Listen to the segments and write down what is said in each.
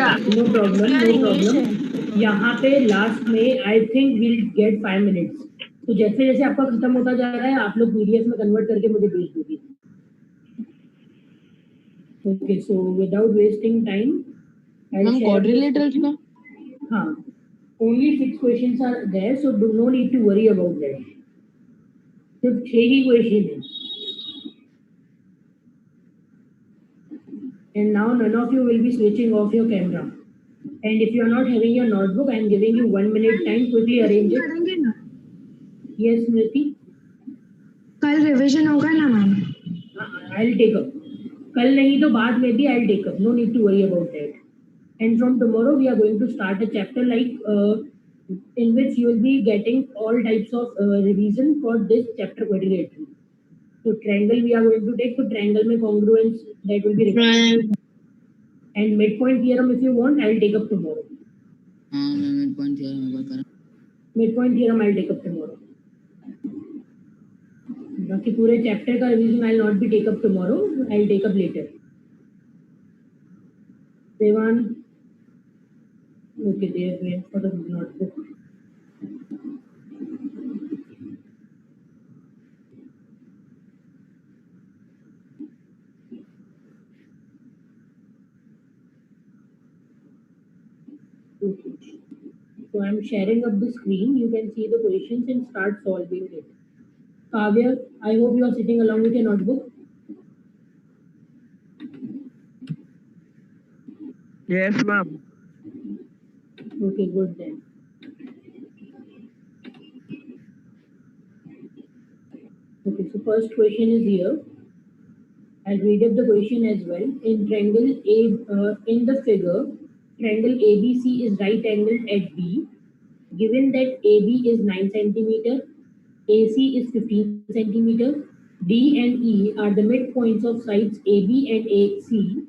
No problem, no problem. यहाँ पे last में I think will get 5 minutes. तो जैसे जैसे आपका खत्म होता जा रहा है, आप लोग पीडीएफ में कन्वर्ट करके मुझे भेज दोगे। Okay, so without wasting time ma'am quadrilaterals का हाँ, only 6 questions are there, so do no need to worry about that. सिर्फ 6 ही क्वेश्चन है। And now none of you will be switching off your camera. And if you are not having your notebook, I am giving you 1 minute time. Quickly arrange it. करेंगे ना? Yes, Smriti. कल revision होगा ना ma'am? I'll take up. कल नहीं तो बाद में भी I'll take up. No need to worry about that. And from tomorrow we are going to start a chapter in which you will be getting all types of revision for this chapter quadrilateral. So triangle we are going to take. So triangle में congruence that will be required. And midpoint theorem if you want, I'll take up tomorrow. Midpoint theorem I'll take up tomorrow. बाकी पूरे chapter का revision I'll not be take up tomorrow. I'll take up later. Devan, okay, there wait for the notebook. Okay. So I'm sharing up the screen. You can see the questions and start solving it. Kavya, I hope you are sitting along with your notebook. Yes, ma'am. Okay, good then. Okay, so first question is here. I'll read up the question as well. In triangle in the figure, triangle ABC is right angled at B. Given that AB is 9 centimeter, AC is 15 centimeter, D and E are the midpoints of sides AB and AC.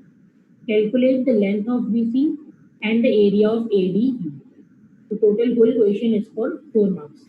Calculate the length of BC and the area of ADE. The total whole question is for 4 marks.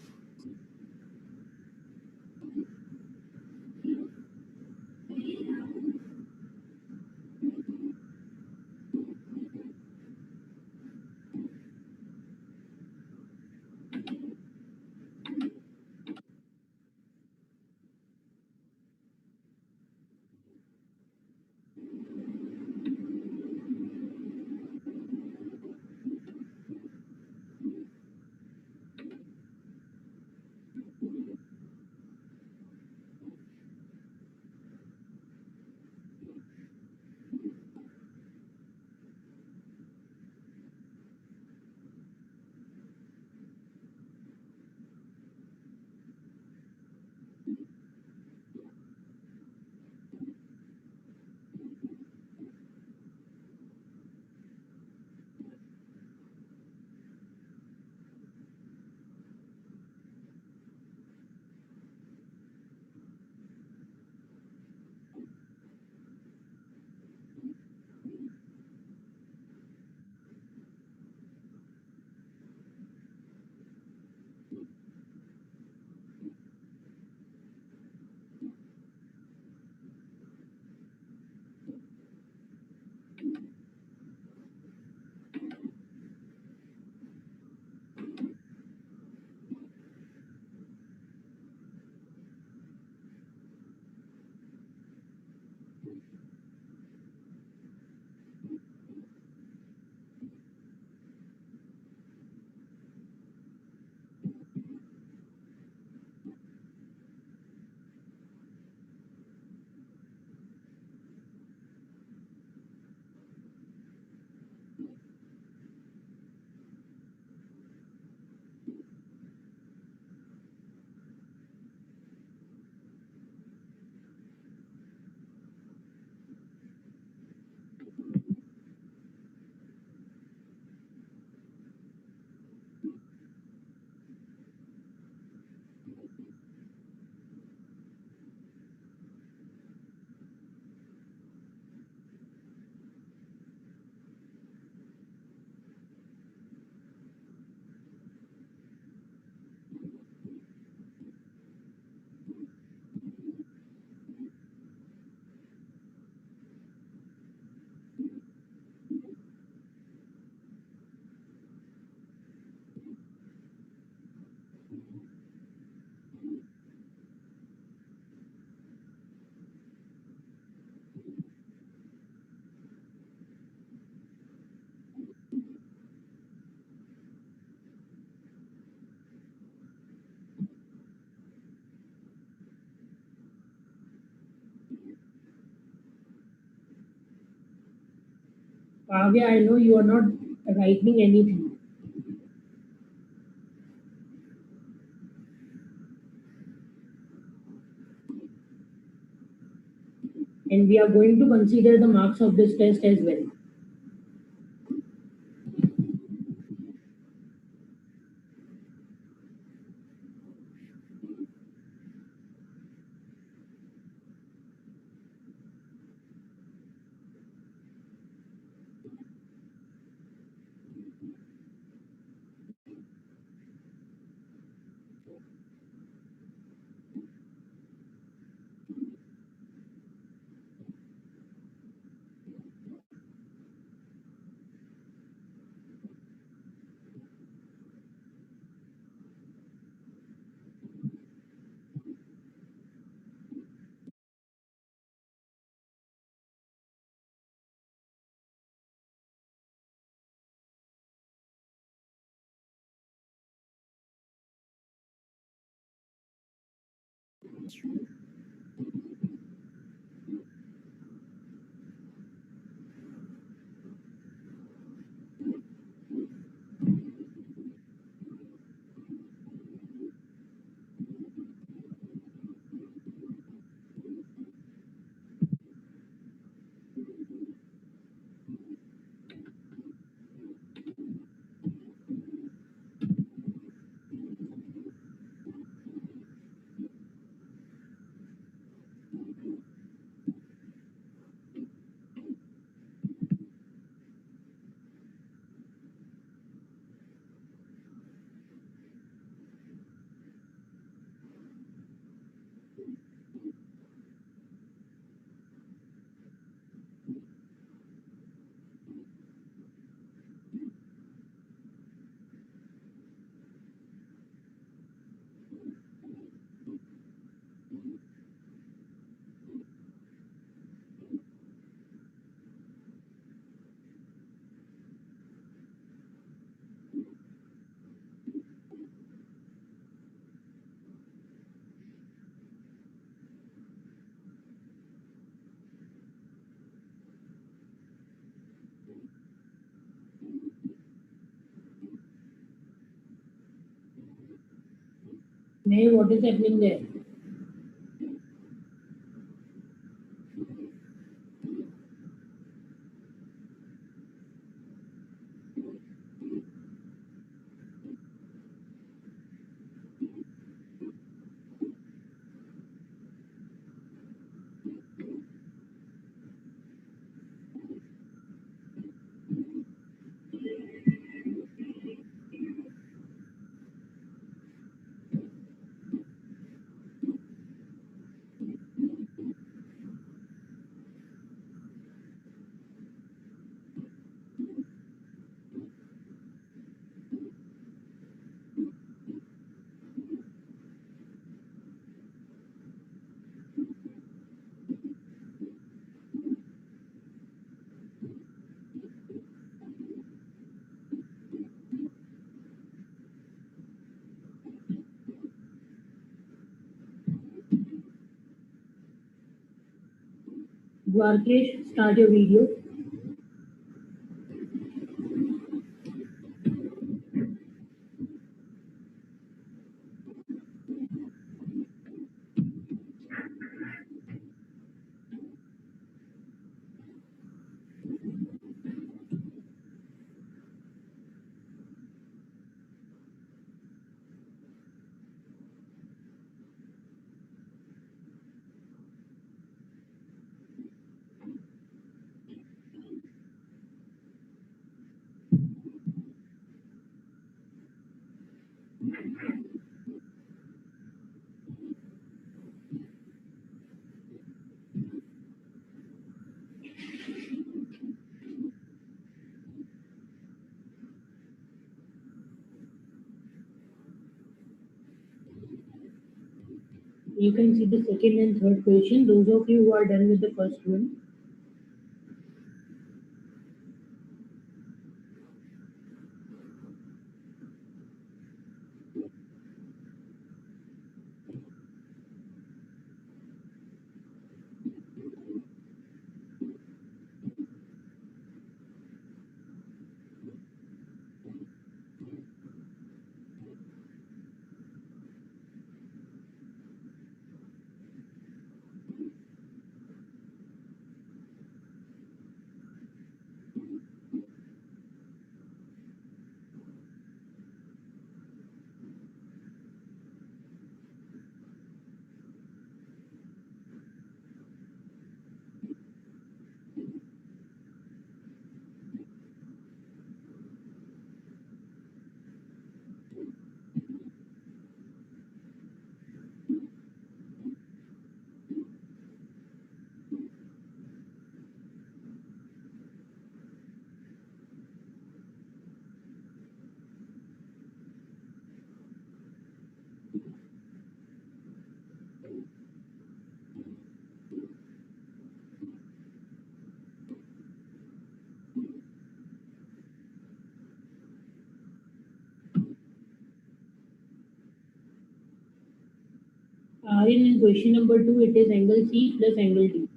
Kavya, I know you are not writing anything. And we are going to consider the marks of this test as well. May, what is happening there? Dwarkesh, start your video. You can see the second and third question. Those of you who are done with the first one, Again, in question number 2, it is angle C plus angle D.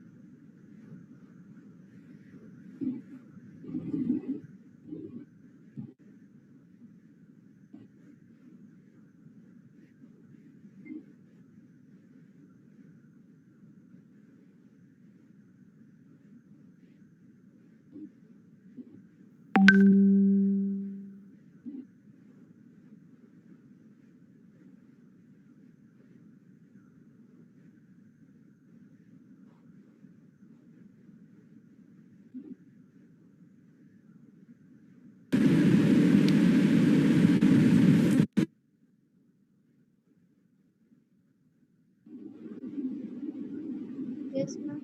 Yes, ma'am.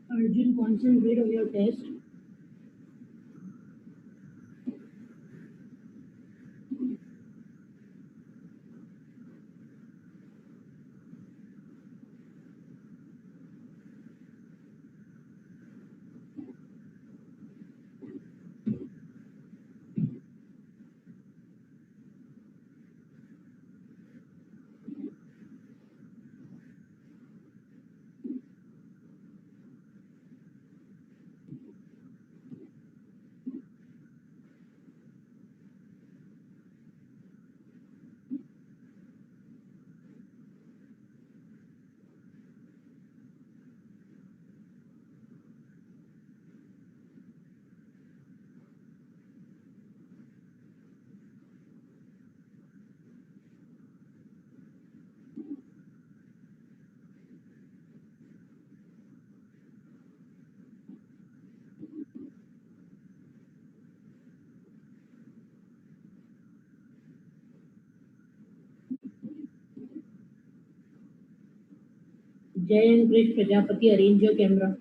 Arjun, concentrate on your test. Jay and Krish Prajapati, arrange your camera.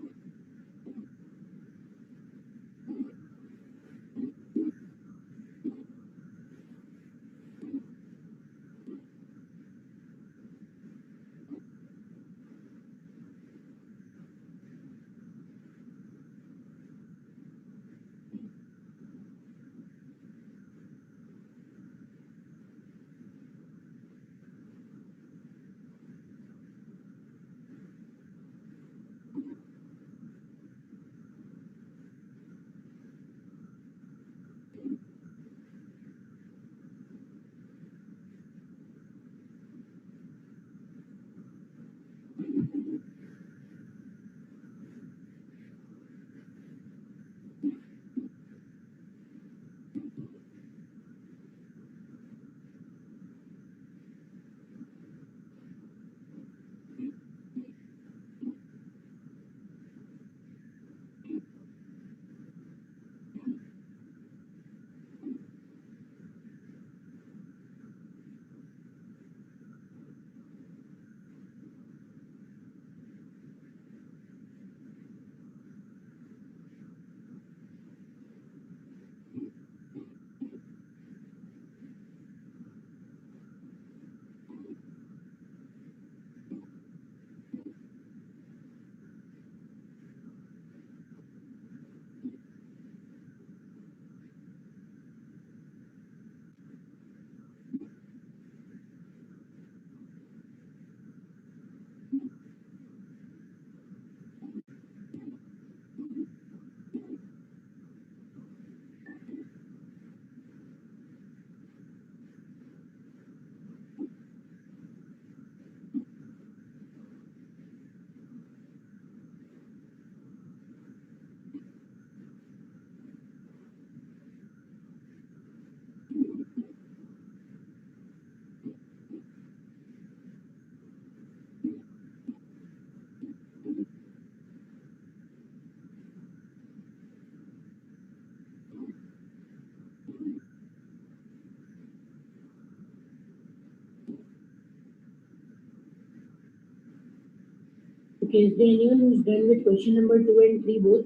Okay, is there anyone who's done with question number 2 and 3 both?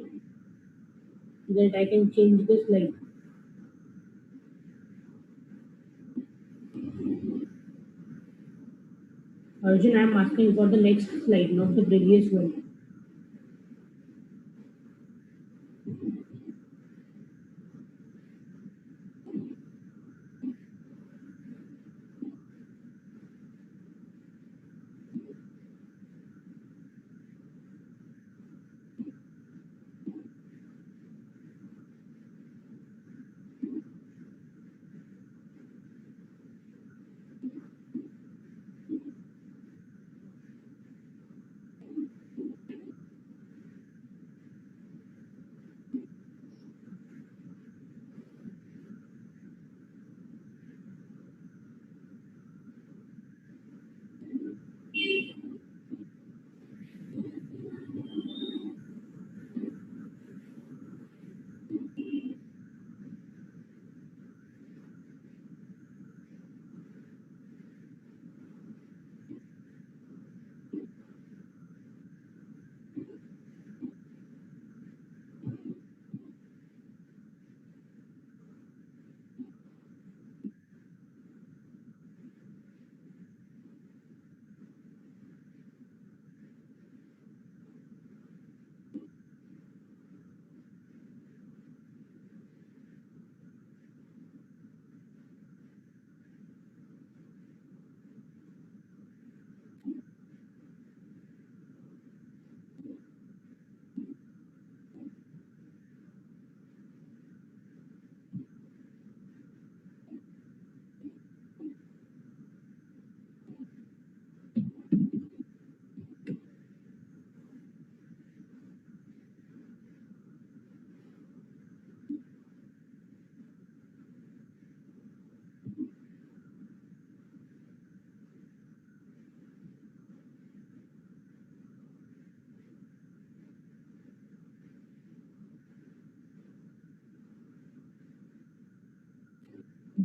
So that I can change the slide. Arjun, I'm asking for the next slide, not the previous one.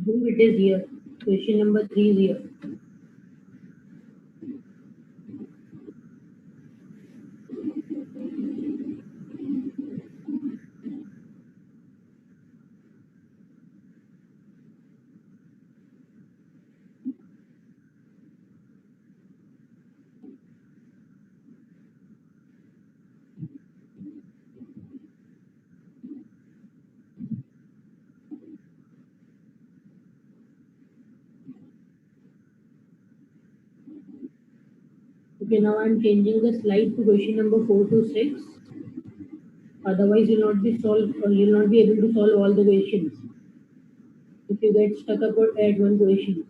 Who it is here? Question number 3 is here. Okay, now I'm changing the slide to question number 4 to 6. Otherwise, you'll not be able to solve all the questions. If you get stuck up at one question.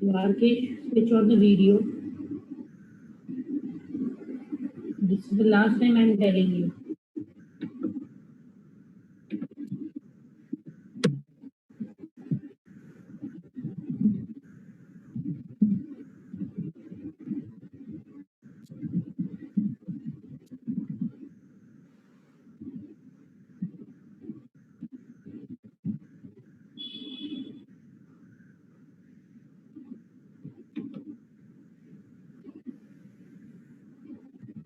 Yarkesh, switch on the video. This is the last time I'm telling you.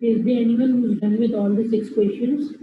Is there anyone who's done with all the 6 questions?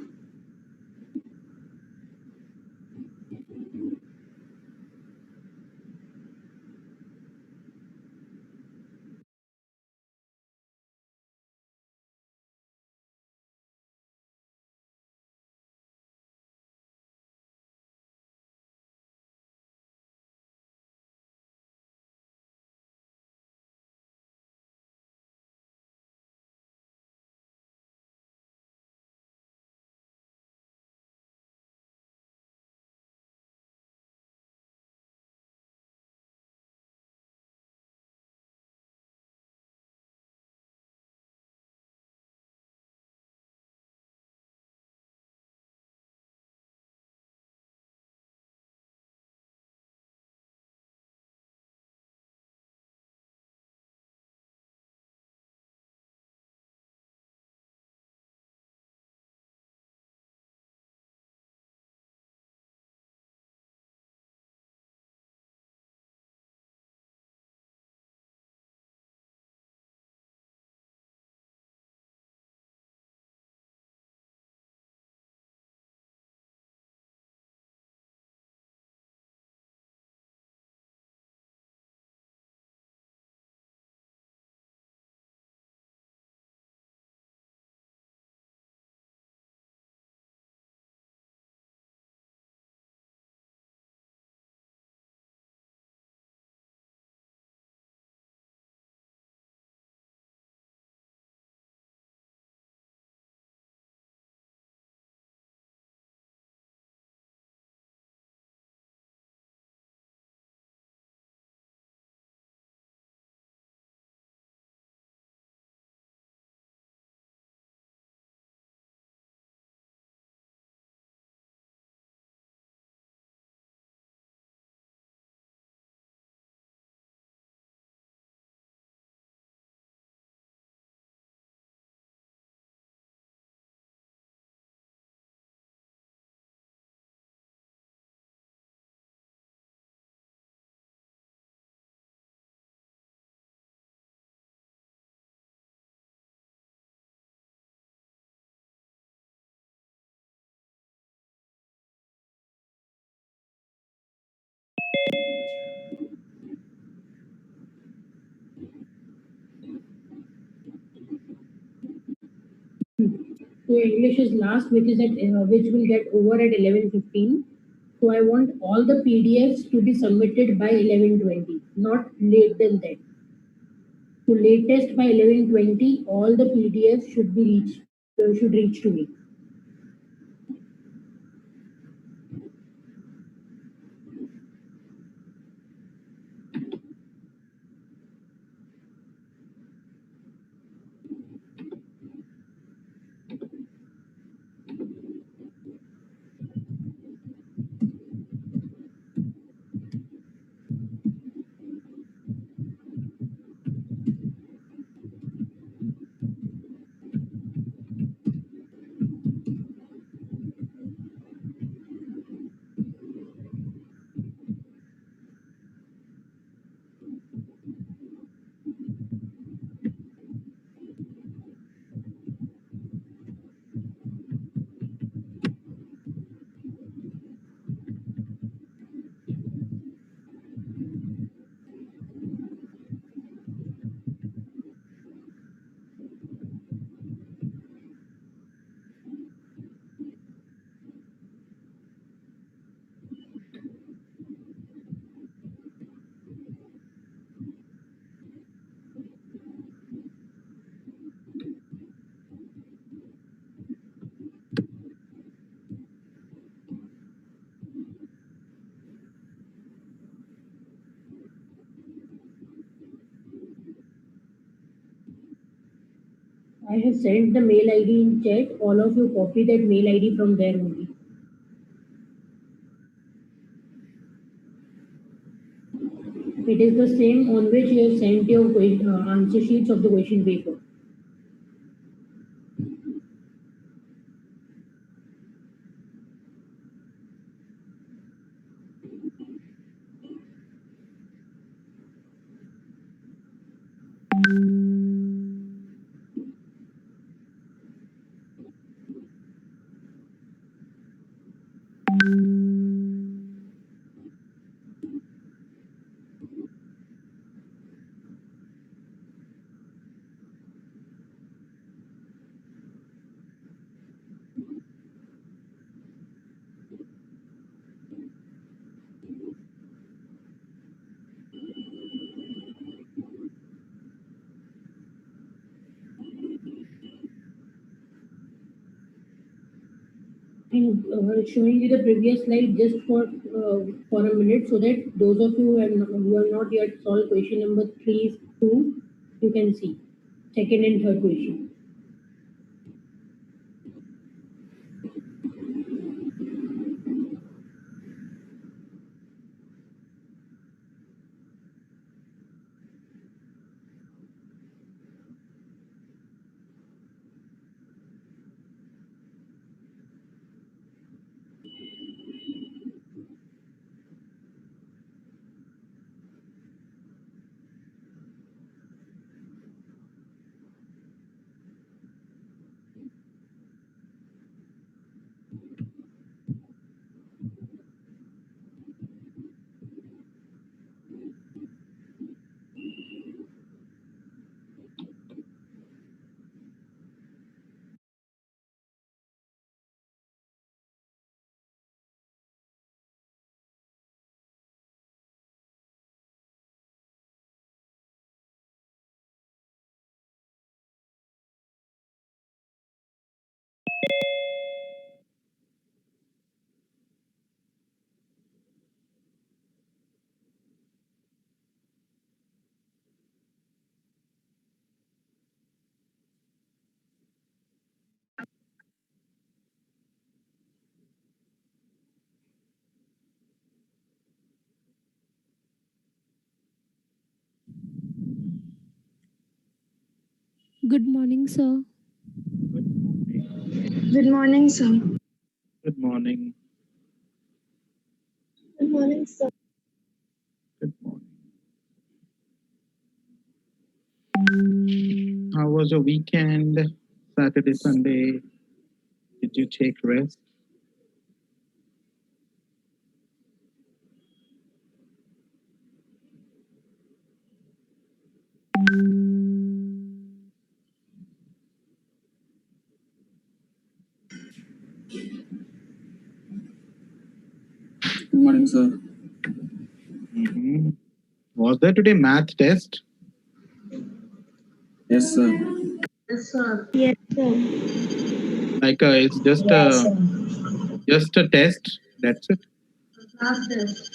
So English is last, which will get over at 11:15. So I want all the PDFs to be submitted by 11:20, not late than that. So latest by 11:20, all the PDFs should reach to me. I have sent the mail ID in chat. All of you copy that mail ID from there only. It is the same on which you have sent your answer sheets of the question paper. And showing you the previous slide just for a minute, so that those of you who have not yet solved question number 3 2, you can see second and third question. Good morning, sir. Good morning, sir. Good morning. Good morning, sir. Good morning. How was your weekend? Saturday, Sunday? Did you take rest? Good morning, sir. Was there today math test? Yes, sir. Yes, sir. Yes, sir. Like it's just a test. That's it. Last test.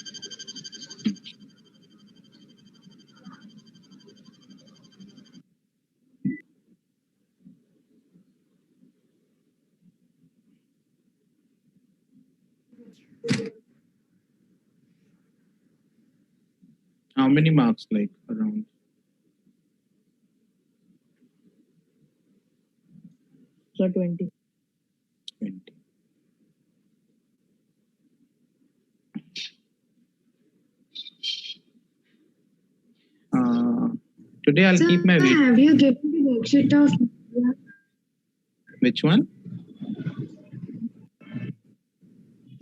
How many marks? Like around? So 20. 20. Today I'll Sir, keep my weight. have you given the worksheet of Which one?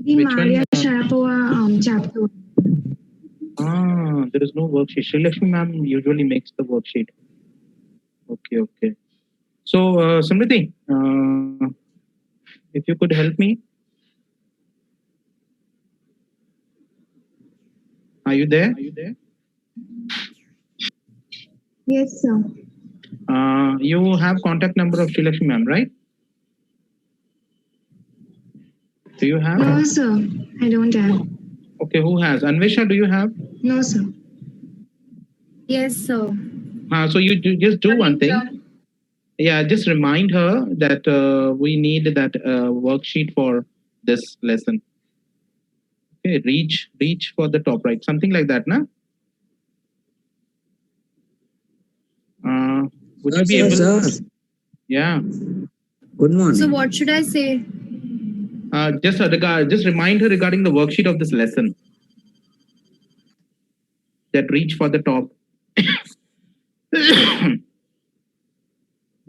the Which Maria one? Sharapova chapter? There is no worksheet. Sri Lakshmi ma'am usually makes the worksheet. Okay. So, Samriti, if you could help me. Are you there? Yes, sir. You have contact number of Sri Lakshmi ma'am, right? Do you have? No, sir. I don't have. Okay, who has? Anvesha, do you have? No, sir. Yes, sir. So you just do one thing. Yeah, just remind her that we need that worksheet for this lesson. Okay, reach for the top right, something like that, na? Would you be able? Sir, Yeah. good morning. So what should I say? Just remind her regarding the worksheet of this lesson. That reach for the top.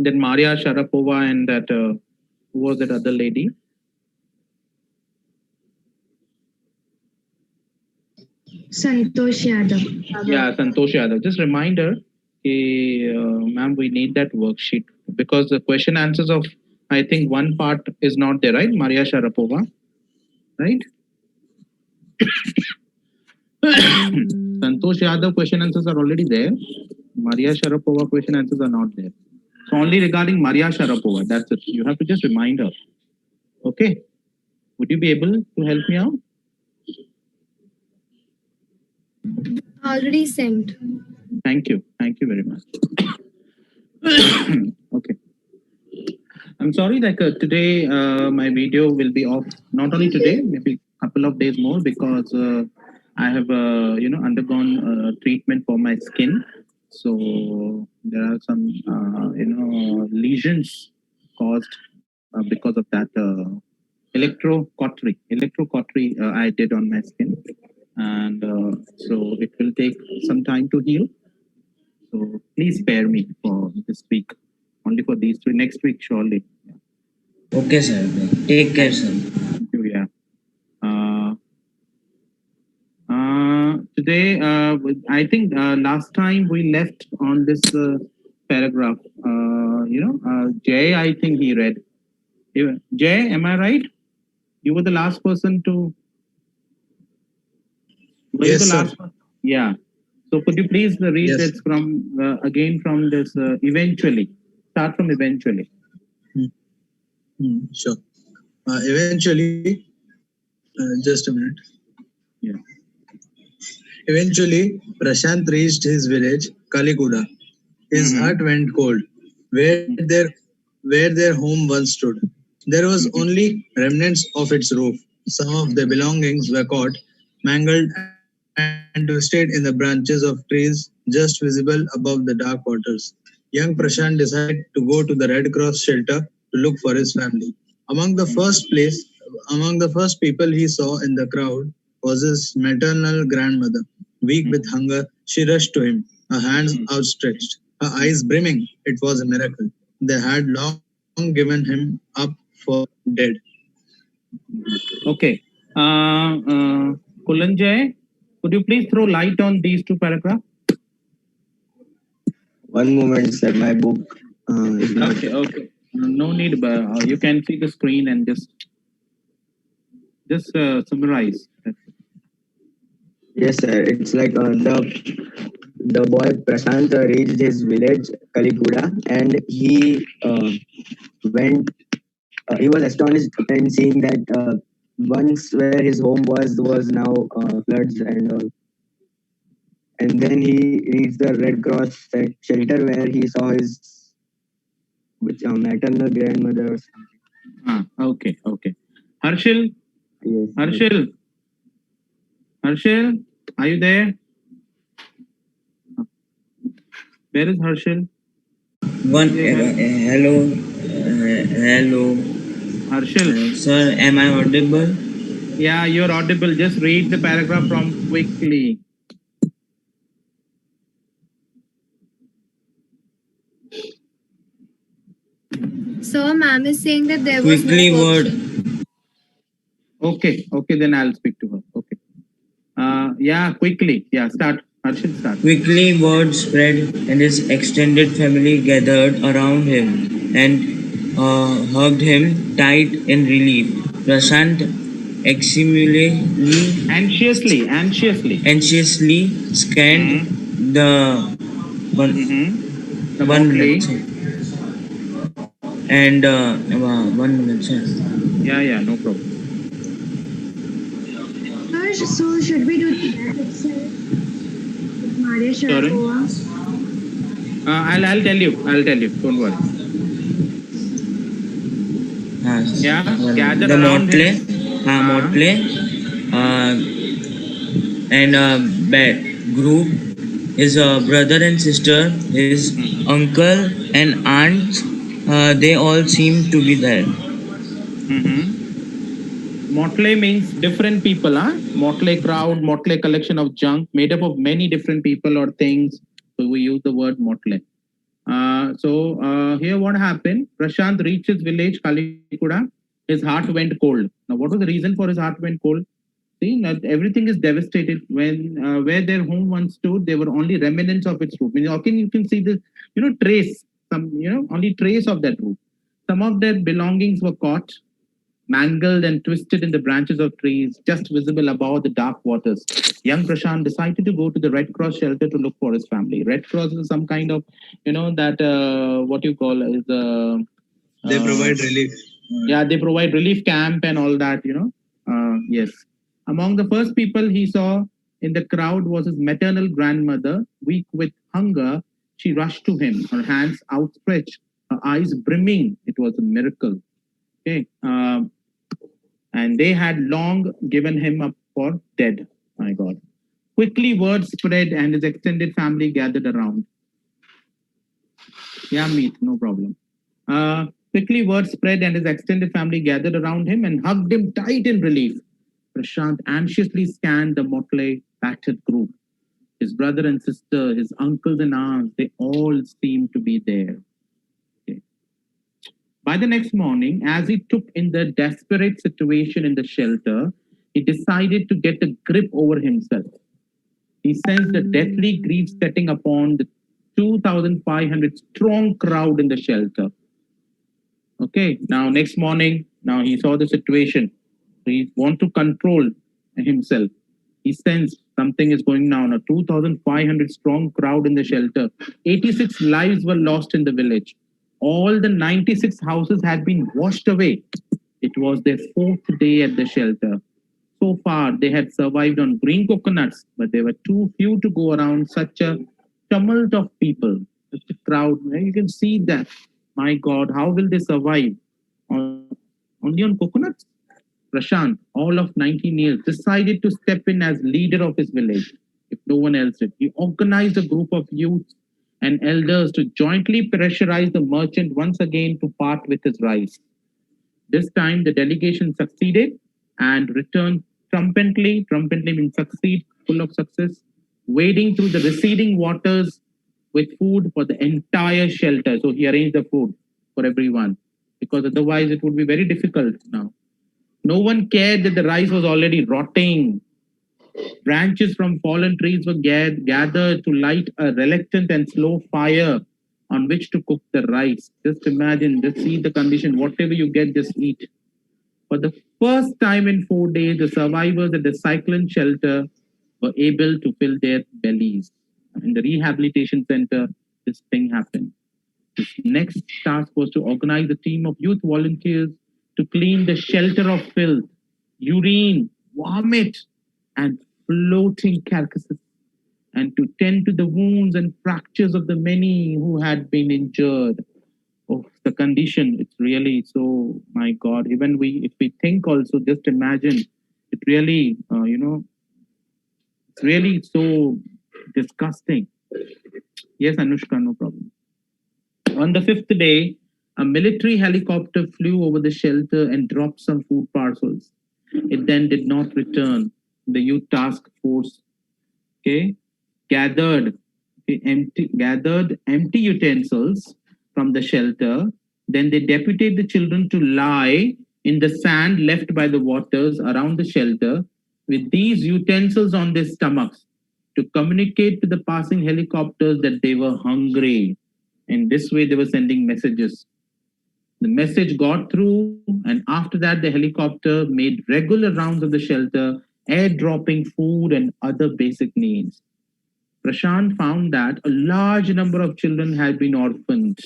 Then Maria Sharapova and that who was that other lady? Santosh Yadav. Yeah, Santosh Yadav. Just remind her, ma'am, we need that worksheet because the question answers of, I think one part is not there, right? Maria Sharapova, right? Santosh Yadav question answers are already there. Maria Sharapova question answers are not there. So only regarding Maria Sharapova, that's it. You have to just remind her. Okay. Would you be able to help me out? Already sent. Thank you. Thank you very much. Okay. I'm sorry, like today my video will be off. Not only today, maybe a couple of days more because I have undergone treatment for my skin. So there are some lesions caused because of that electrocautery I did on my skin, and so it will take some time to heal. So please spare me for this week, only for these three. Next week, surely. Okay, sir. Take care, sir. Thank you. Yeah. Today, I think last time we left on this paragraph. Jay, I think he read. Jay, am I right? You were the last person to. Yes, sir. Yeah. So could you please read Yes. this from again from this eventually? Start from eventually. Sure. Eventually, just a minute. Yeah. Eventually, Prashant reached his village, Kalikuda. His heart went cold. Where their home once stood, there was only remnants of its roof. Some of the belongings were caught, mangled, and twisted in the branches of trees just visible above the dark waters. Young Prashant decided to go to the Red Cross shelter to look for his family. Among the first people he saw in the crowd was his maternal grandmother. Weak with hunger, she rushed to him, her hands outstretched, her eyes brimming. It was a miracle. They had long given him up for dead. Okay. Kulanjay, could you please throw light on these two paragraphs? One moment, sir. My book is not. Okay. No need, but you can see the screen and just summarize. Yes, sir. It's like the boy Prashant reached his village, Kalikuda, and he went. He was astonished in seeing that once where his home was now floods and all. And then he reached the Red Cross shelter where he saw his maternal grandmother or something. Okay. Harshil, Yes. Harshil, are you there? Where is Harshil? Hello. Harshil. Sir, am I audible? Yeah, you're audible. Just read the paragraph from quickly. Sir, ma'am is saying that there was Quickly no word. Okay, then I'll speak to her. Okay. Yeah, quickly. Yeah, start. Harshil, start. Quickly word spread and his extended family gathered around him and hugged him tight in relief. Prashant anxiously scanned the one minute, sir. And 1 minute, sir. Yeah, no problem. So should we do that itself? Maria Sharapova. I'll tell you. Don't worry. Yeah, gathered the around Motley, him. Motley, uh, and group, his brother and sister, his uncle and aunts, they all seem to be there. Motley means different people, huh? Motley crowd, motley collection of junk made up of many different people or things. So we use the word motley. Here what happened? Prashant reached his village, Kalikuda. His heart went cold. Now, what was the reason for his heart went cold? See, that everything is devastated. When where their home once stood, there were only remnants of its roof. I mean, you can see this, trace, some, only trace of that roof. Some of their belongings were caught, mangled and twisted in the branches of trees, just visible above the dark waters. Young Prashant decided to go to the Red Cross shelter to look for his family. Red Cross is some kind of, what you call is They provide relief. yeah, they provide relief camp and all that, yes. Among the first people he saw in the crowd was his maternal grandmother. Weak with hunger, she rushed to him, her hands outstretched, her eyes brimming. It was a miracle. Okay. And they had long given him up for dead. My God. Quickly, word spread and his extended family gathered around. Yeah, meat, no problem. Quickly, word spread and his extended family gathered around him and hugged him tight in relief. Prashant anxiously scanned the motley, battered group. His brother and sister, his uncles and aunts, they all seemed to be there. Okay. By the next morning, as he took in the desperate situation in the shelter, he decided to get a grip over himself. He sensed a deathly grief setting upon the 2,500 strong crowd in the shelter. Okay, now next morning, now he saw the situation. He wanted to control himself. He sensed something is going down. A 2,500 strong crowd in the shelter. 86 lives were lost in the village. All the 96 houses had been washed away. It was their fourth day at the shelter. So far, they had survived on green coconuts, but there were too few to go around such a tumult of people, such a crowd. You can see that. My God, how will they survive? Only on coconuts? Prashant, all of 19 years, decided to step in as leader of his village, if no one else did. He organized a group of youth and elders to jointly pressurize the merchant once again to part with his rice. This time, the delegation succeeded and returned triumphantly. Triumphantly means succeed, full of success, wading through the receding waters with food for the entire shelter. So he arranged the food for everyone because otherwise it would be very difficult now. No one cared that the rice was already rotting. Branches from fallen trees were gathered to light a reluctant and slow fire on which to cook the rice. Just imagine, just see the condition. Whatever you get, just eat. For the first time in 4 days, the survivors at the cyclone shelter were able to fill their bellies. In the rehabilitation center, this thing happened. His next task was to organize a team of youth volunteers to clean the shelter of filth, urine, vomit, and floating carcasses, and to tend to the wounds and fractures of the many who had been injured. Oh, the condition, it's really so, my God, even if we think also, just imagine, it really, it's really so disgusting. Yes, Anushka, no problem. On the fifth day, a military helicopter flew over the shelter and dropped some food parcels. It then did not return. The youth task force, gathered empty utensils from the shelter. Then they deputed the children to lie in the sand left by the waters around the shelter with these utensils on their stomachs to communicate to the passing helicopters that they were hungry. In this way, they were sending messages. The message got through, and after that, the helicopter made regular rounds of the shelter, airdropping food and other basic needs. Prashant found that a large number of children had been orphaned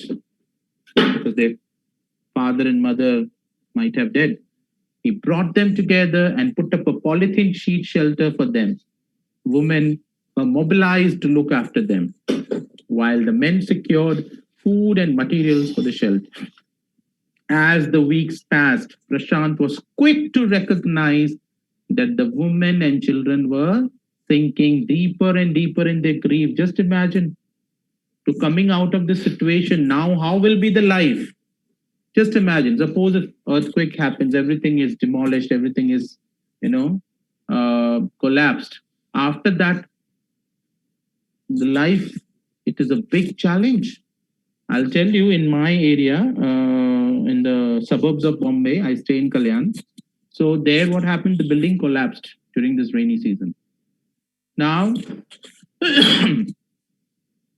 because their father and mother might have died. He brought them together and put up a polythene sheet shelter for them. Women were mobilized to look after them, while the men secured food and materials for the shelter. As the weeks passed, Prashant was quick to recognize that the women and children were sinking deeper and deeper in their grief. Just imagine to coming out of this situation now, how will be the life? Just imagine, suppose if earthquake happens, everything is demolished, everything is, collapsed. After that, the life, it is a big challenge. I'll tell you, in my area, in the suburbs of Bombay, I stay in Kalyan. So there, what happened? The building collapsed during this rainy season. Now,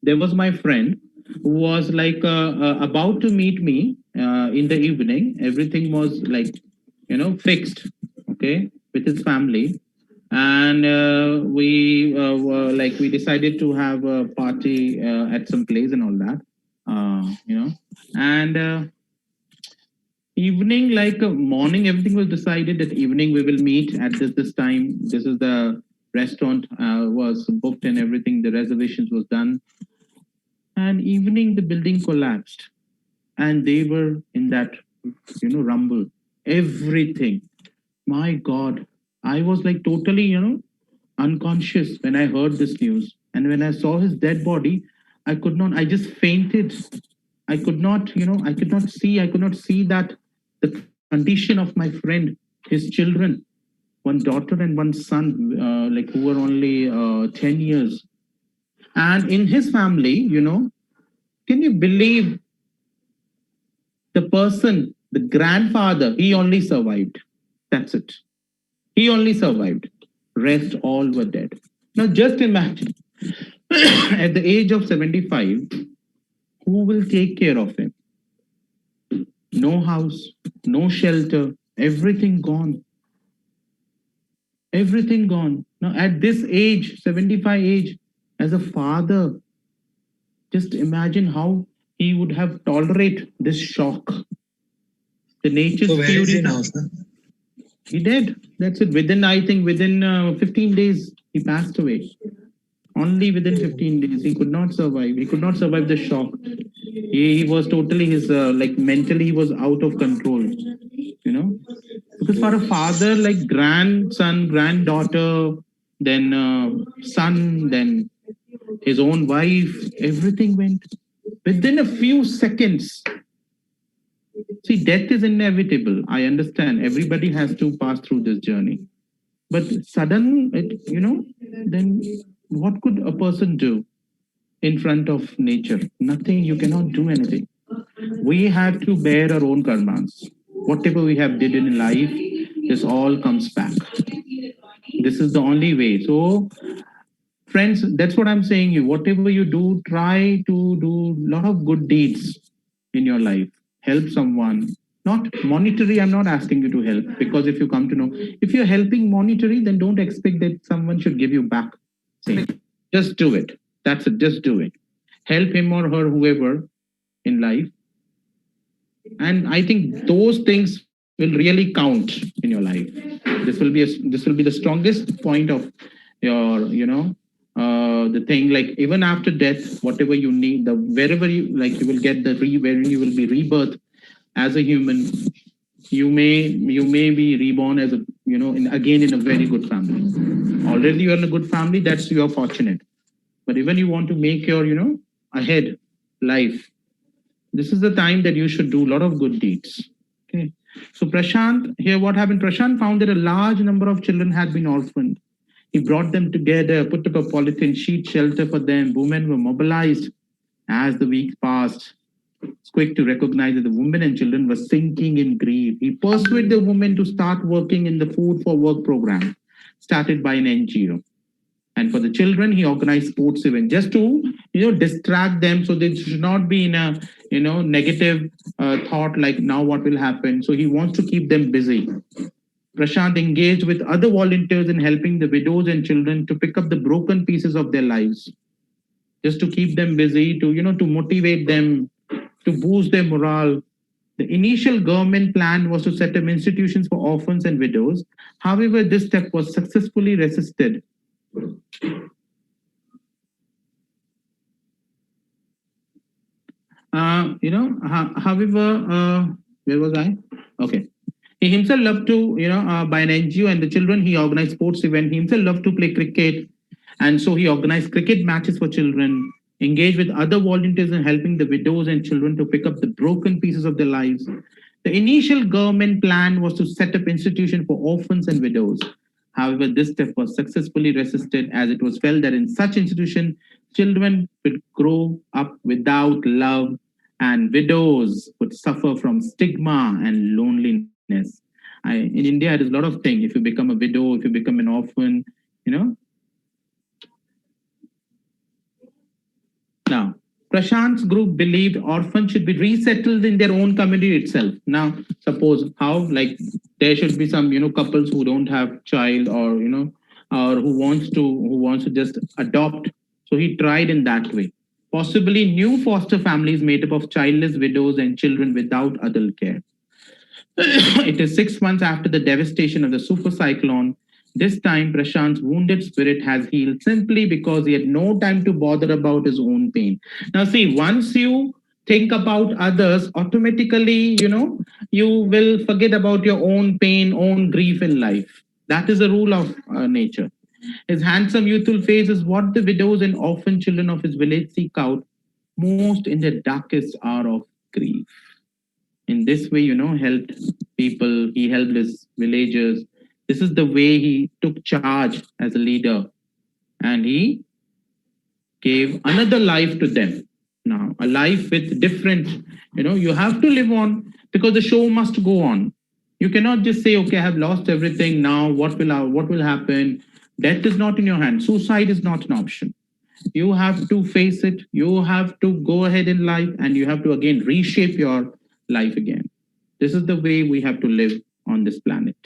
there was my friend who was like about to meet me in the evening. Everything was like, fixed, okay, with his family. And we were like, we decided to have a party at some place and all that, and evening, like morning, everything was decided that evening we will meet at this time. This is the restaurant was booked and everything, the reservations was done. And evening the building collapsed and they were in that, rumble, everything. My God, I was like totally, unconscious when I heard this news. And when I saw his dead body, I could not, I just fainted. I could not, I could not see that the condition of my friend, his children, one daughter and one son, like who were only 10 years. And in his family, can you believe the person, the grandfather, he only survived. That's it. He only survived. Rest all were dead. Now just imagine, at the age of 75, who will take care of him? No house, no shelter, everything gone. Everything gone. Now at this age, 75 age, as a father, just imagine how he would have tolerated this shock. The nature's So where is he fury. now, sir? He did. That's it. Within, I think, within 15 days, he passed away. Only within 15 days, he could not survive. He could not survive the shock. He was totally his like mentally he was out of control. Because for a father, like grandson, granddaughter, then son, then his own wife, everything went within a few seconds. See, death is inevitable. I understand. Everybody has to pass through this journey. But sudden, then what could a person do in front of nature? Nothing. You cannot do anything. We have to bear our own karmas. Whatever we have did in life, this all comes back. This is the only way. So, friends, that's what I'm saying. You, whatever you do, try to do a lot of good deeds in your life. Help someone. Not monetary, I'm not asking you to help, because if you come to know, if you're helping monetary, then don't expect that someone should give you back. Say, just do it. That's it. Just do it. Help him or her, whoever in life. And I think those things will really count in your life. This will be the strongest point of your, the thing, like even after death, whatever you need, the wherever you like, you will get wherein you will be rebirth as a human. You may be reborn as a, again in a very good family. Already you're in a good family, that's you're fortunate. But even you want to make your, ahead life, this is the time that you should do a lot of good deeds. Okay. So Prashant, here what happened? Prashant found that a large number of children had been orphaned. He brought them together, put up a polythene sheet shelter for them. Women were mobilized. As the weeks passed, it's quick to recognize that the women and children were sinking in grief. He persuaded the women to start working in the Food for Work program, started by an NGO. And for the children, he organized sports events just to, distract them, so they should not be in a, negative thought like now what will happen. So he wants to keep them busy. Prashant engaged with other volunteers in helping the widows and children to pick up the broken pieces of their lives, just to keep them busy, to, to motivate them, to boost their morale. The initial government plan was to set up institutions for orphans and widows. However, this step was successfully resisted. However, Where was I? Okay. He himself loved to, by an NGO and the children, he organized sports event. He himself loved to play cricket. And so he organized cricket matches for children, engaged with other volunteers in helping the widows and children to pick up the broken pieces of their lives. The initial government plan was to set up institutions for orphans and widows. However, this step was successfully resisted as it was felt that in such institution, children would grow up without love and widows would suffer from stigma and loneliness. In India, it is a lot of things. If you become a widow, if you become an orphan, Now, Prashant's group believed orphans should be resettled in their own community itself. Now, suppose how, like, there should be some, couples who don't have child or, or who wants to just adopt. So he tried in that way. Possibly new foster families made up of childless widows and children without adult care. It is 6 months after the devastation of the super cyclone. This time, Prashant's wounded spirit has healed simply because he had no time to bother about his own pain. Now, see, once you think about others, automatically, you will forget about your own pain, own grief in life. That is a rule of nature. His handsome youthful face is what the widows and orphan children of his village seek out most in the darkest hour of grief. In this way, helped people, he helped his villagers. This is the way he took charge as a leader and he gave another life to them. Now, a life with different, you have to live on because the show must go on. You cannot just say, okay, I have lost everything now. What will happen? Death is not in your hand. Suicide is not an option. You have to face it. You have to go ahead in life and you have to again reshape your life again. This is the way we have to live on this planet.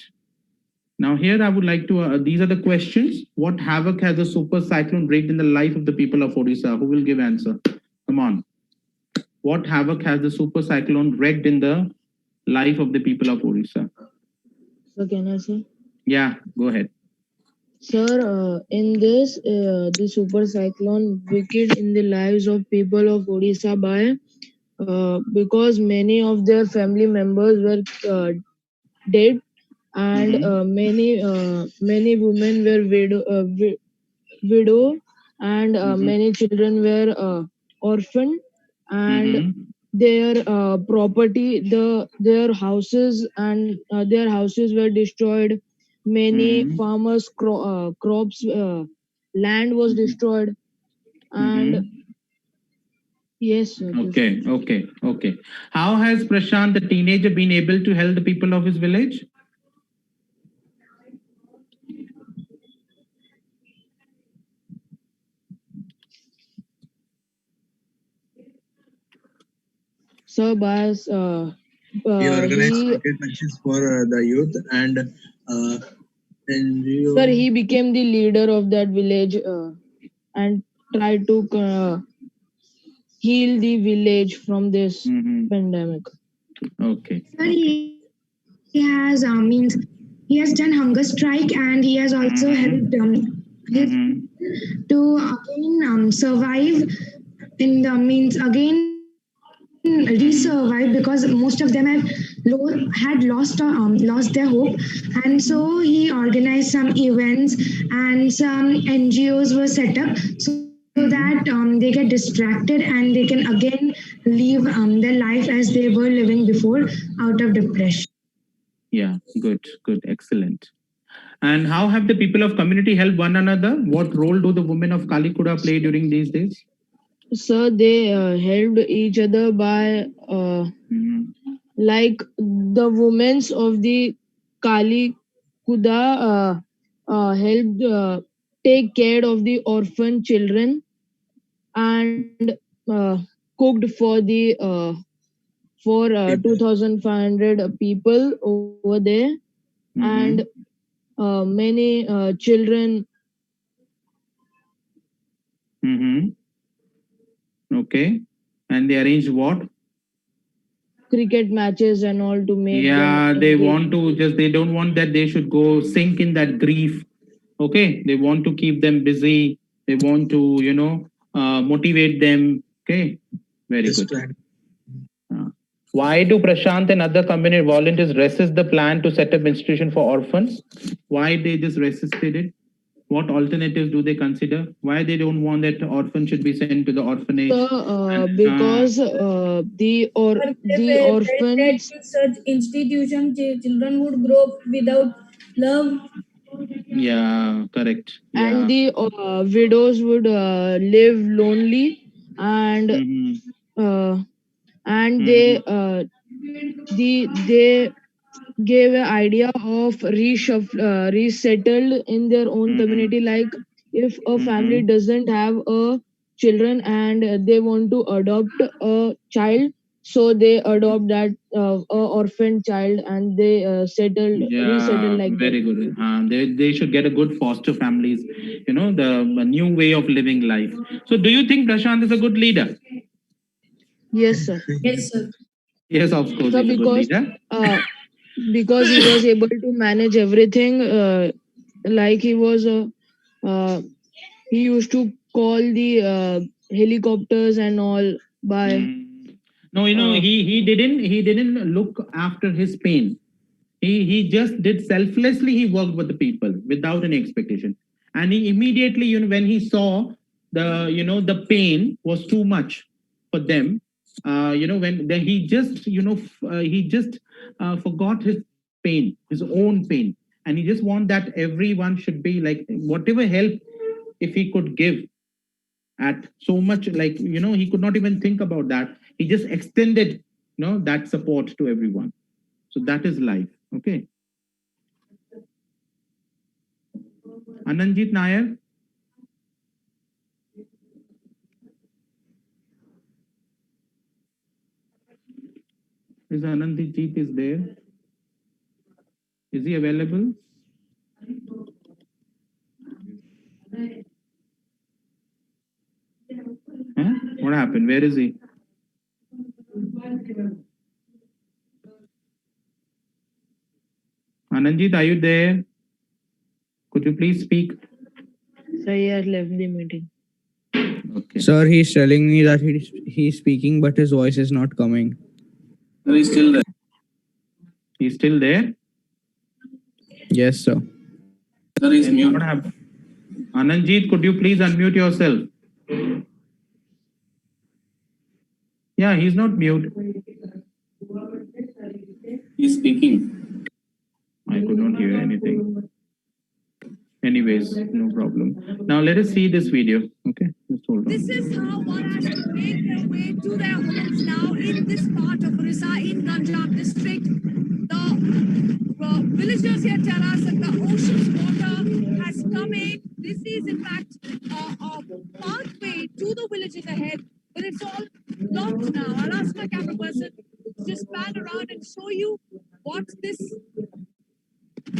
Now here I would like to, these are the questions. What havoc has a super cyclone wreaked in the life of the people of Odisha? Who will give answer? Come on. What havoc has the super cyclone wreaked in the life of the people of Odisha? So can I say? Yeah, go ahead. Sir, in this, the super cyclone wicked in the lives of people of Odisha by because many of their family members were dead and many women were widow and many children were orphaned and their property their houses and their houses were destroyed. Many farmers crops land was destroyed and yes sir, Okay. How has Prashant the teenager been able to help the people of his village? sir by He organized cricket matches for the youth and NGO. sir he became the leader of that village and tried to heal the village from this pandemic. Okay. Sir, he has means he has done hunger strike and he has also helped his to again survive in the means again resurvive because most of them had lost their hope, and so he organized some events and some NGOs were set up so that they get distracted and they can again live their life as they were living before out of depression. Yeah, good, excellent. And how have the people of community helped one another? What role do the women of Kalikuda play during these days? So they helped each other by like the women of the Kali Kuda helped take care of the orphan children and cooked for the 2,500 people over there and many children. Okay. And they arranged what? Cricket matches and all to make they want to they don't want that they should go sink in that grief. Okay, they want to keep them busy. They want to motivate them. Okay, very good. Why do Prashant and other community volunteers resist the plan to set up institution for orphans? Why they just resisted it? What alternatives do they consider? Why they don't want that orphan should be sent to the orphanage? Because the But they felt that orphans in such institutions, children would grow up without love. Yeah, correct. Yeah. and the widows would live lonely, and Mhm. and Mhm. they gave an idea of resettled in their own community. Like if a family doesn't have a children and they want to adopt a child, so they adopt that a orphan child and they resettle Yeah, like that. very good. They should get a good foster families, the new way of living life. So do you think Prashant is a good leader? Yes, sir. Yes, sir. Yes, of course, So he's a good leader. because he was able to manage everything, like uh, he used to call the helicopters and all by No, uh, he didn't look after his pain. He just did selflessly. He worked with the people without any expectation, and he immediately, when he saw the pain was too much for them, when then he just he just forgot his pain, his own pain, and he just want that everyone should be like whatever help if he could give at so much, like he could not even think about that. He just extended that support to everyone. So that is life. Okay. Ananjit Nair. Is Ananjit is there? Is he available? Huh? What happened? Where is he? Ananjit, are you there? Could you please speak? so he has left the meeting. Okay. Sir, he's telling me that he's speaking, but his voice is not coming. Sir, he's still there. He's still there? Yes, sir. Sir, he's mute. What happened? Ananjit, could you please unmute yourself? Yeah, he's not mute. He's speaking. I could not hear anything. Anyways, no problem. Now let us see this video. Okay, just hold on. This is how one has to make their way to their homes now in this part of Orissa in Ganjam district. The villagers here tell us that the ocean's water has come in. This is in fact a pathway to the villages ahead, but it's all blocked now. I'll ask my camera person to just pan around and show you what this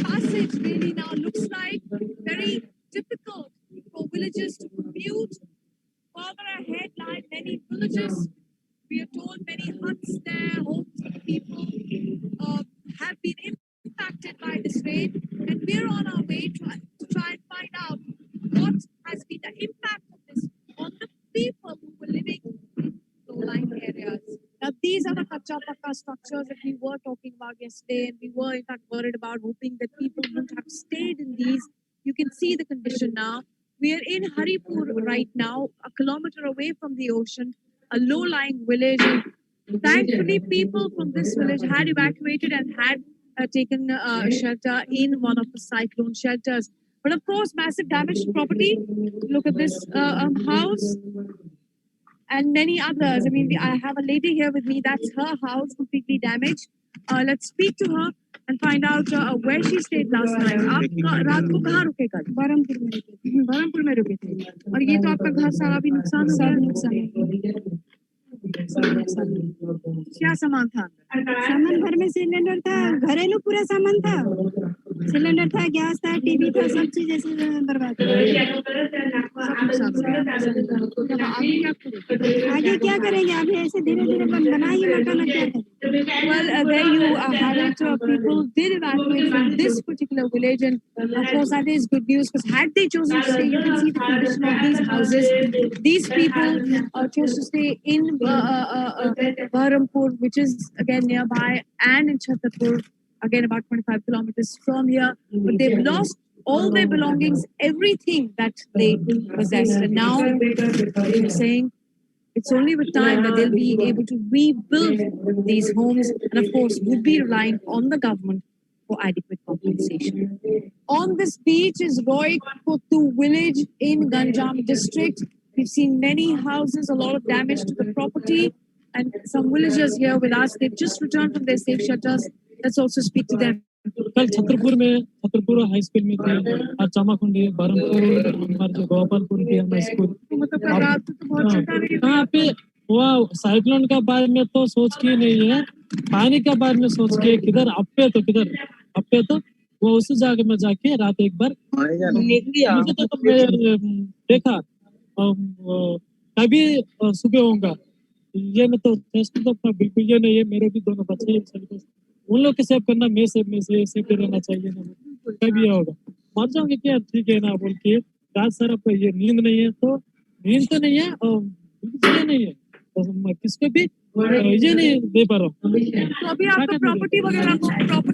passage really now looks like. Very difficult for villagers to commute. Further ahead lie many villages. We are told many huts there, homes of people have been impacted by this rain, and we're on our way to try and find out what has been the impact of this on the people who were living in low-lying areas. Now, these are the kacha pakka structures that we were talking about yesterday, and we were in fact worried about, hoping that people wouldn't have stayed in these. You can see the condition now. We are in Haripur right now, a kilometer away from the ocean, a low-lying village. And thankfully, people from this village had evacuated and had taken shelter in one of the cyclone shelters. But of course, massive damage to property. Look at this house and many others. I mean, I have a lady here with me. That's her house, completely damaged. Let's speak to her and find out where she stayed last night. आप रात को कहाँ रुके कल? बरहमपुर में रुके थे। और ये तो आपका घर सारा भी नुकसान हो गया। क्या सामान था? सामान घर में सिलेंडर था, घरेलू पूरा सामान था। सिलेंडर था, गैस था, टीवी था, सब चीज ऐसे बर्बाद हो गई। आगे क्या करेंगे? अभी ऐसे धीरे धीरे बनाएंगे मकान, क्या करें? Well, there you have it. People did evacuate from this particular village, and of course, that is good news because had they chosen to stay, you can see the condition of these houses. These people chose to stay in Baharampur, which is again nearby, and in Chhatarpur, again about 25 kilometers from here. But they've lost all their belongings, everything that they possessed, and now they're saying it's only with time that they'll be able to rebuild these homes and, of course, would be relying on the government for adequate compensation. On this beach is Roy Kotu village in Ganjam district. We've seen many houses, a lot of damage to the property, and some villagers here with us. They've just returned from their safe shelters. Let's also speak to them. कल Chhatarpur high school में थे और चामाकुंडी बरमपुर हमारे जो गोपालपुर के हमारे school यहाँ पे वहाँ साइक्लोन का बारे में तो सोच के नहीं है, पानी का बारे में सोच के किधर अप्पे तो वो उसी जगह में जाके रात एक बार मुझे तो देखा कभी सुबह होगा ये मैं तो बिल्कुल ये नहीं है, मेरे भी दोनों बच्चे उन लोग के सेव करना मैं सेव रहना चाहिए ना, कभी होगा मर जाऊंगे क्या, ठीक है ना बोल के रात सारा ये नींद नहीं है तो नहीं है और ये नहीं है तो किसको भी ये नहीं दे पा रहा हूँ। तो अभी आपको प्रॉपर्टी वगैरह को बहुत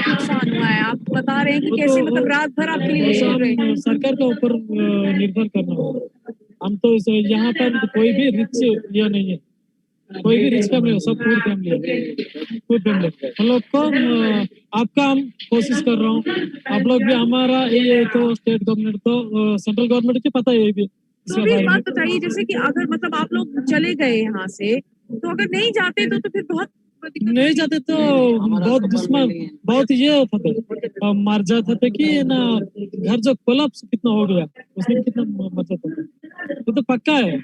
नुकसान हुआ है, आप बता रहे हैं कि कैसे मतलब रात भर आपके लिए सरकार के ऊपर निर्भर करना होगा। हम तो यहाँ पर कोई भी रिच ये नहीं है, कोई भी रिच फैमिली, सब पूर फैमिली है, हम लोग को आपका हम कोशिश कर रहा हूँ, आप लोग भी हमारा ये तो स्टेट गवर्नमेंट तो सेंट्रल गवर्नमेंट की पता है भी। तो अभी एक बात बताइए, जैसे कि अगर मतलब आप लोग चले गए यहाँ से, तो अगर नहीं जाते तो फिर बहुत नहीं जाते तो बहुत दुश्मन बहुत ये होता था, मर जाते थे कि ना घर जो कोलैप्स कितना हो गया उसमें कितना मर जाता था, तो पक्का है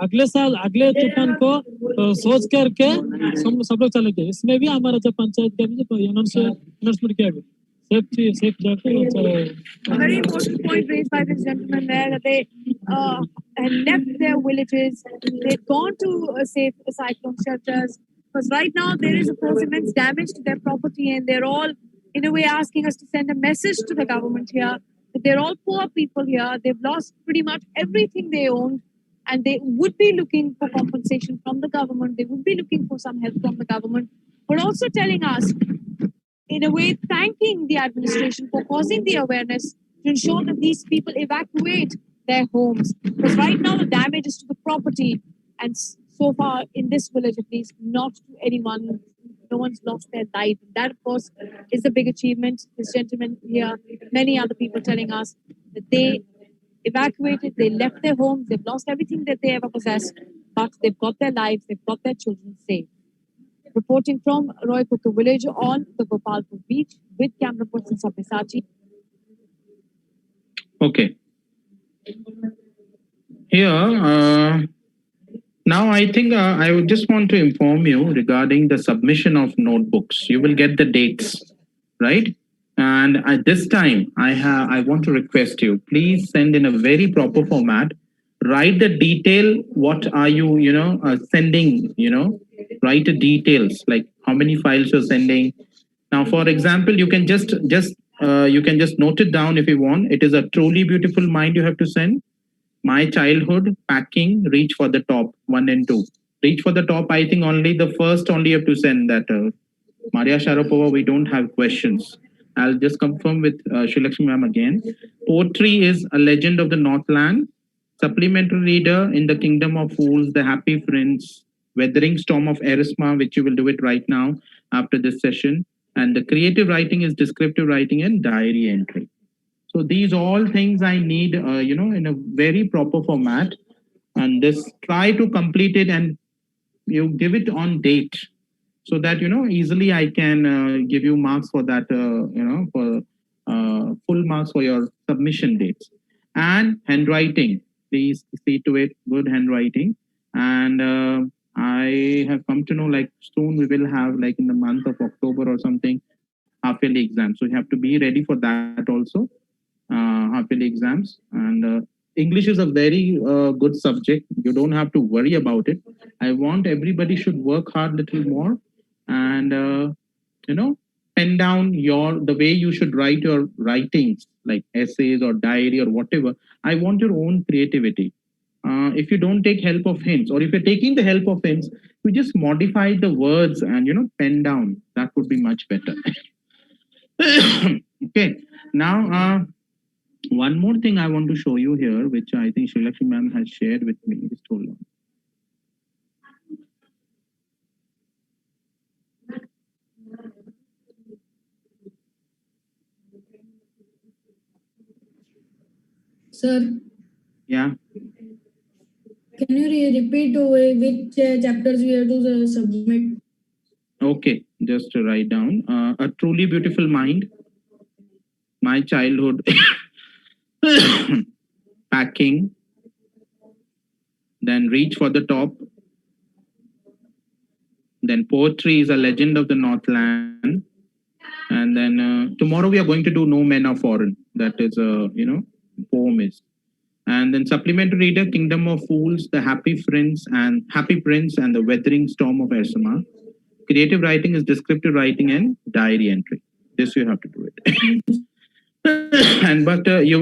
अगले साल अगले तूफान को सोच करके सब लोग चले गए। इसमें भी हमारा जब पंचायत का भी अनाउंसमेंट किया गया safe very important point raised by this gentleman there that they had left their villages, they'd gone to safe cyclone shelters because right now there is of course immense damage to their property, and they're all in a way asking us to send a message to the government here that they're all poor people here, they've lost pretty much everything they owned, and they would be looking for compensation from the government, they would be looking for some help from the government, but also telling us in a way thanking the administration for causing the awareness to ensure that these people evacuate their homes. Because right now the damage is to the property, and so far in this village at least, not to anyone. No one's lost their life. And that, of course, is the big achievement. This gentleman here, many other people telling us that they evacuated, they left their homes, they've lost everything that they ever possessed, but they've got their lives, they've got their children safe. Reporting from Roy Kutu village on the Gopalpur beach with camera person Sabyasachi. Okay. Here, now I think I would just want to inform you regarding the submission of notebooks. You will get the dates, right? And at this time, I want to request you, please send in a very proper format. Write the detail. What are you, sending? Write the details like how many files you're sending. Now, for example, you can just note it down if you want. It is a truly beautiful mind you have to send. My childhood, packing, reach for the top 1 and 2. Reach for the top. I think only the first only you have to send that. Maria Sharapova, we don't have questions. I'll just confirm with Shilakshmi ma'am again. Poetry is a legend of the Northland. Supplementary reader in the Kingdom of Fools, The Happy Friends, Weathering Storm of Erisma, which you will do it right now after this session. And the creative writing is descriptive writing and diary entry. So these all things I need, in a very proper format. And this, try to complete it and you give it on date so that, easily I can give you marks for that, for full marks for your submission dates. And handwriting, please see to it, good handwriting. And I have come to know like soon we will have like in the month of October or something, half-yearly exams. So you have to be ready for that also, half-yearly exams. And English is a very good subject. You don't have to worry about it. I want everybody should work hard a little more, and pen down the way you should write your writings, like essays or diary or whatever. I want your own creativity. If you don't take help of hints, or if you're taking the help of hints, you just modify the words and pen down. That would be much better. Okay. Now, one more thing I want to show you here, which I think Srilakshmi ma'am has shared with me. Just hold on. Sir, Yeah. can you repeat which chapters we have to submit? Okay, just to write down. A truly beautiful mind. My childhood. Packing. Then reach for the top. Then poetry is a legend of the Northland. And then tomorrow we are going to do No Men Are Foreign. That is a poem is. And then supplementary reader, Kingdom of Fools, The Happy Prince and The Weathering Storm of Ersama. Creative writing is descriptive writing and diary entry. This you have to do it. But you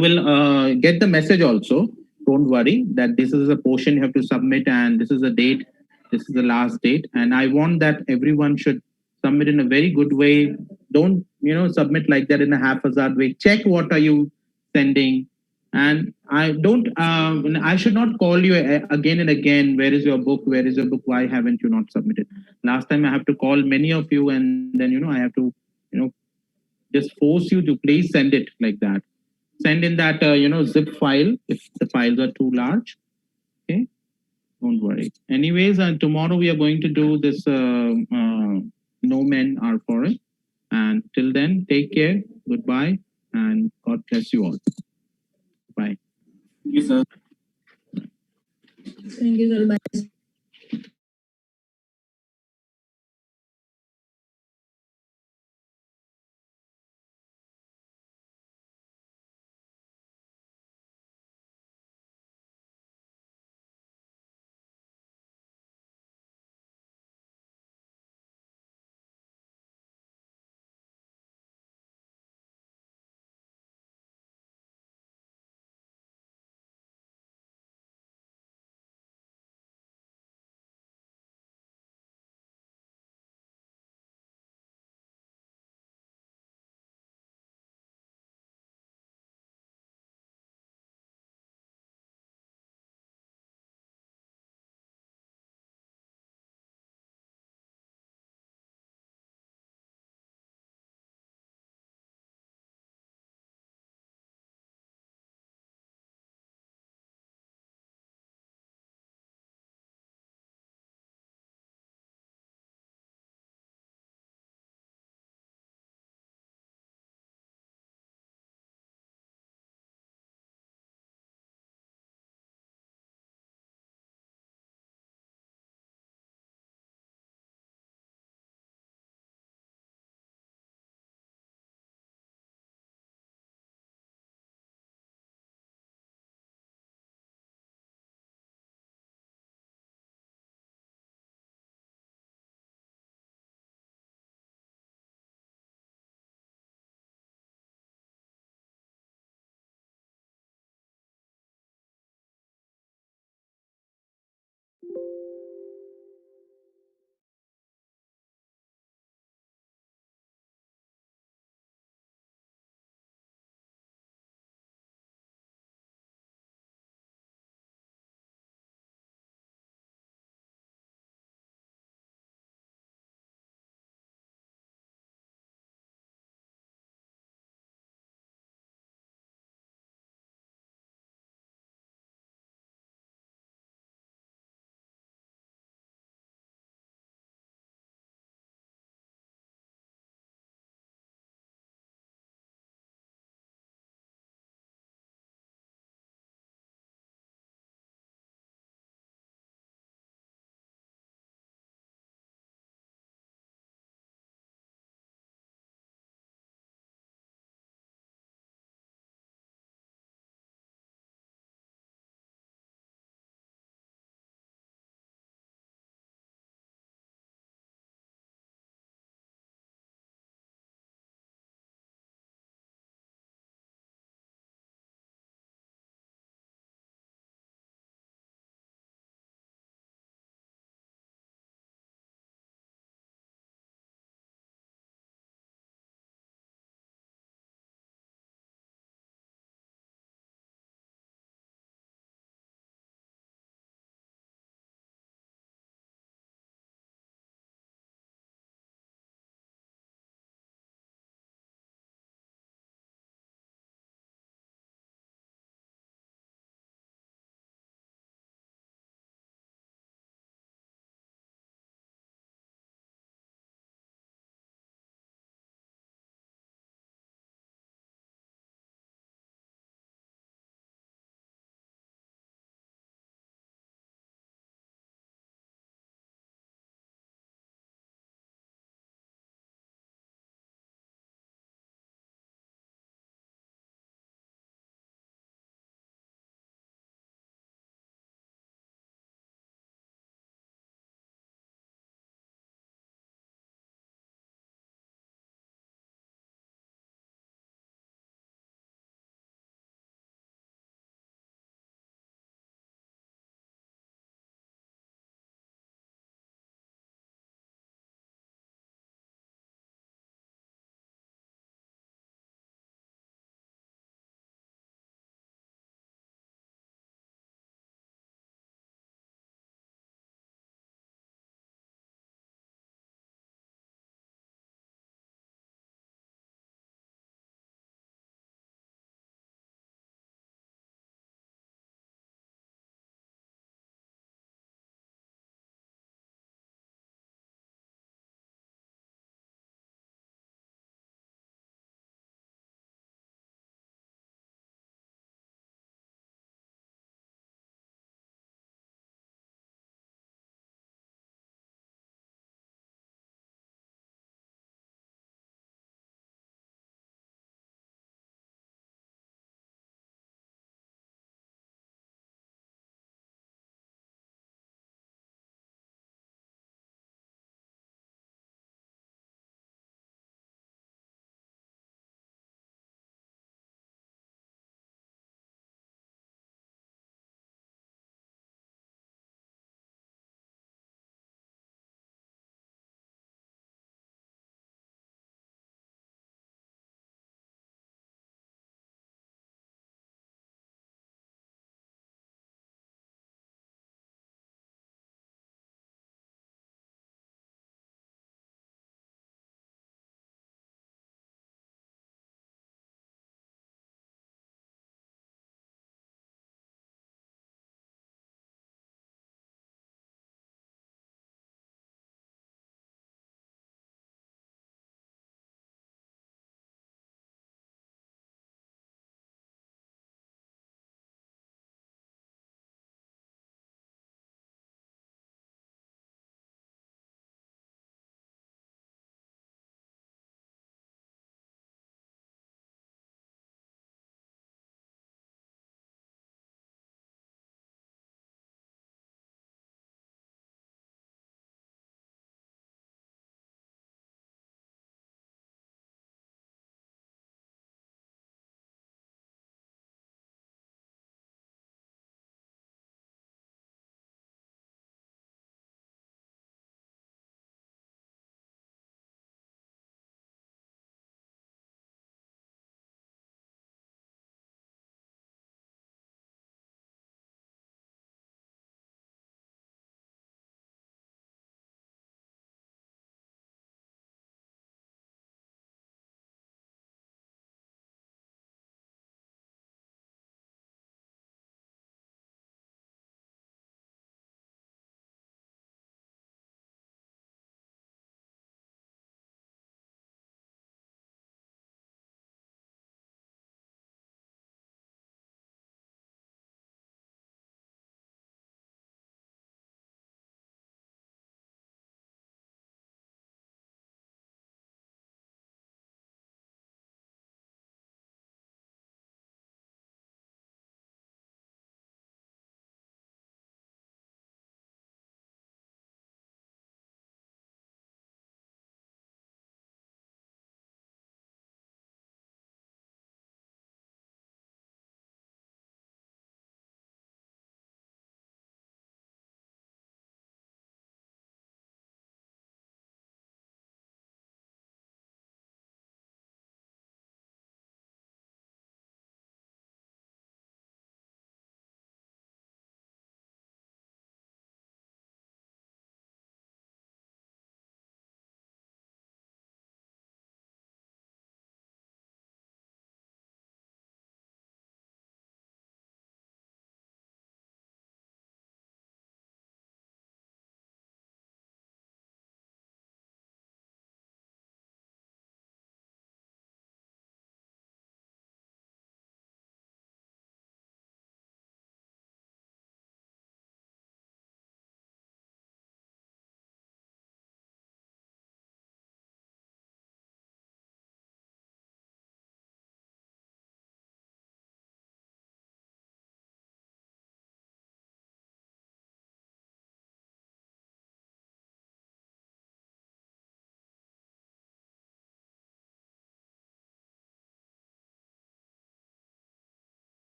will get the message also. Don't worry that this is a portion you have to submit, and this is the date. This is the last date, and I want that everyone should submit in a very good way. Don't submit like that in a haphazard way. Check what are you sending, and I don't. I should not call you again and again. Where is your book? Where is your book? Why haven't you not submitted? Last time I have to call many of you, and then I have to just force you to please send it like that. Send in that zip file if the files are too large. Okay, don't worry. Anyways, tomorrow we are going to do this No Men Are Foreign. And till then, take care. Goodbye, and God bless you all. Bye. Thank you, sir. Bye.